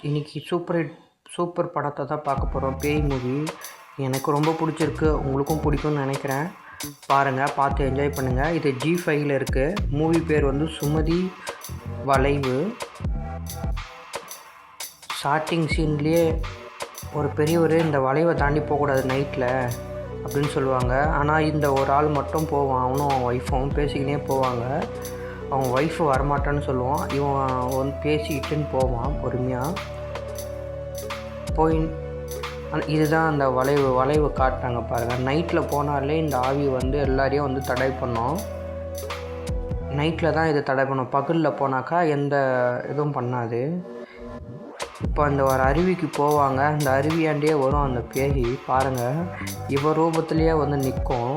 இன்றைக்கி சூப்பர் படத்தை தான் பார்க்க போகிறோம். பேய் மூவி எனக்கு ரொம்ப பிடிச்சிருக்கு, உங்களுக்கும் பிடிக்கும்னு நினைக்கிறேன். பாருங்கள், பார்த்து என்ஜாய் பண்ணுங்கள். இது G5 இருக்குது. மூவி பேர் வந்து சுமதி வளைவு. ஸ்டார்டிங் சீன்லேயே ஒரு பெரியவர் இந்த வளைவை தாண்டி போகக்கூடாது நைட்டில் அப்படின்னு சொல்லுவாங்க. ஆனால் இந்த ஒரு ஆள் மட்டும் போவான். அவனும் அவன் ஒய்ஃபும் பேசிக்கினே போவாங்க. அவன் ஒய்ஃபு வரமாட்டான்னு சொல்லுவான். இவன் வந்து பேசிக்கிட்டுன்னு போவான் பொறுமையாக போய். இதுதான் அந்த வளைவு காட்டாங்க பாருங்கள். நைட்டில் போனாலே இந்த ஆவி வந்து எல்லாரையும் வந்து தடை பண்ணோம். நைட்டில் தான் இது தடை பண்ணும். பகலில் போனாக்கா எந்த இதுவும் பண்ணாது. இப்போ அந்த ஒரு அருவிக்கு போவாங்க. அந்த அருவியாண்டே வரும் அந்த பேய். பாருங்கள், இவ ரூபத்துலேயே வந்து நிற்கும்.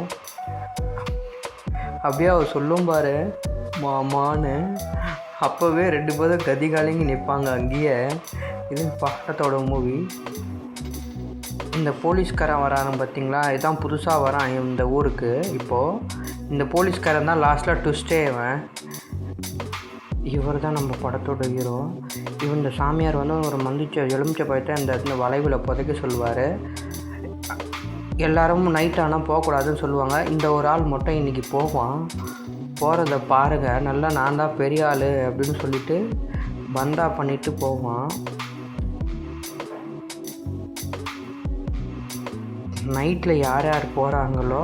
அப்படியே அவர் சொல்லும் பாரு மாமான்னு. அப்போவே 2 பேரும் கதிகாலிங்க நிற்பாங்க அங்கேயே. இது படத்தோட மூவி. இந்த போலீஸ்காரன் வரான்னு பார்த்தீங்களா, இதுதான் புதுசாக வரான் இந்த ஊருக்கு. இப்போது இந்த போலீஸ்காரன் தான் லாஸ்ட்டில் ட்விஸ்டே. இவர் தான் நம்ம படத்தோட ஹீரோ. இந்த சாமியார் வந்து ஒரு எலுமிச்சை பழத்தை இந்த வளைவில் புதைக்க சொல்லுவார். எல்லோரும் நைட் ஆனால் போகக்கூடாதுன்னு சொல்லுவாங்க. இந்த ஒரு ஆள் மட்டும் இன்றைக்கி போவான். போகிறத பாருங்கள். நல்லா நான் தான் பெரிய ஆள் அப்படின்னு சொல்லிட்டு பந்தா பண்ணிவிட்டு போவான். நைட்டில் யார் யார் போகிறாங்களோ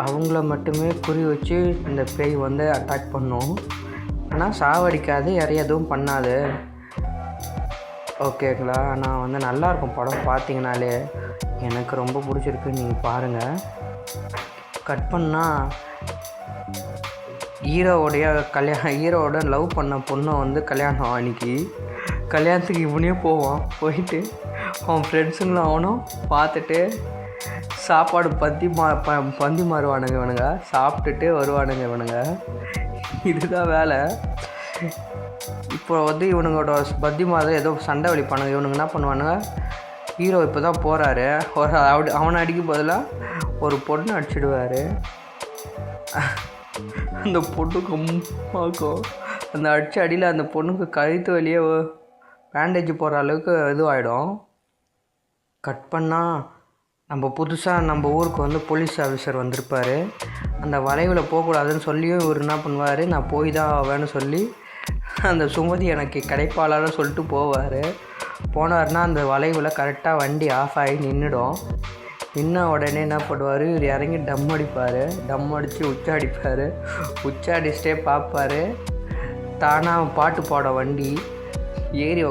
அவங்கள மட்டுமே குறி வச்சு இந்த பேய் வந்து அட்டாக் பண்ணும். ஆனால் சாவடிக்காது, யாரையும் எதுவும் பண்ணாது. ஓகேங்களா? ஆனால் வந்து நல்லாயிருக்கும் படம். பார்த்தீங்கனாலே எனக்கு ரொம்ப பிடிச்சிருக்கு. நீங்கள் பாருங்கள். கட் பண்ணால் ஹீரோவோட லவ் பண்ண பொண்ணை வந்து கல்யாணம். அன்றைக்கி கல்யாணத்துக்கு இவனே போவான். போயிட்டு அவன் ஃப்ரெண்ட்ஸுங்களும் அவனும் பார்த்துட்டு சாப்பாடு பந்தி மாறுவானுங்க இவனுங்க. சாப்பிட்டுட்டு வருவானுங்க இவனுங்க. இதுதான் வேலை. இப்போ வந்து இவனுங்களோட பத்தி மாதிரி ஏதோ சண்டை வலிப்பானுங்க. இவனுங்க என்ன பண்ணுவானுங்க, ஹீரோ இப்போ தான் போகிறாரு, அவனை அடிக்கும் பதிலாக ஒரு பொண்ணை அடிச்சிடுவார். அந்த பொண்ணுக்கு அம்மாக்கும் அந்த அடித்த அடியில் அந்த பொண்ணுக்கு கழுத்து வழியே பேண்டேஜ் போடுற அளவுக்கு இதுவாகிடும். கட் பண்ணால் நம்ம ஊருக்கு வந்து போலீஸ் ஆஃபீஸர் வந்திருப்பார். அந்த வளைவில் போகக்கூடாதுன்னு சொல்லியும் இவர் என்ன பண்ணுவார், நான் போய் தான் ஆவேன்னு சொல்லி அந்த சுமதி எனக்கு கிடைப்பாளான்னு சொல்லிட்டு போனார்னா அந்த வளைவில் கரெக்டாக வண்டி ஆஃப் ஆகி நின்றுடும். நின்ன உடனே என்ன பண்ணுவார், இவர் இறங்கி டம் அடித்து உச்சா அடிச்சுட்டே பார்ப்பார். தானாக பாட்டு பாட வண்டி ஏறி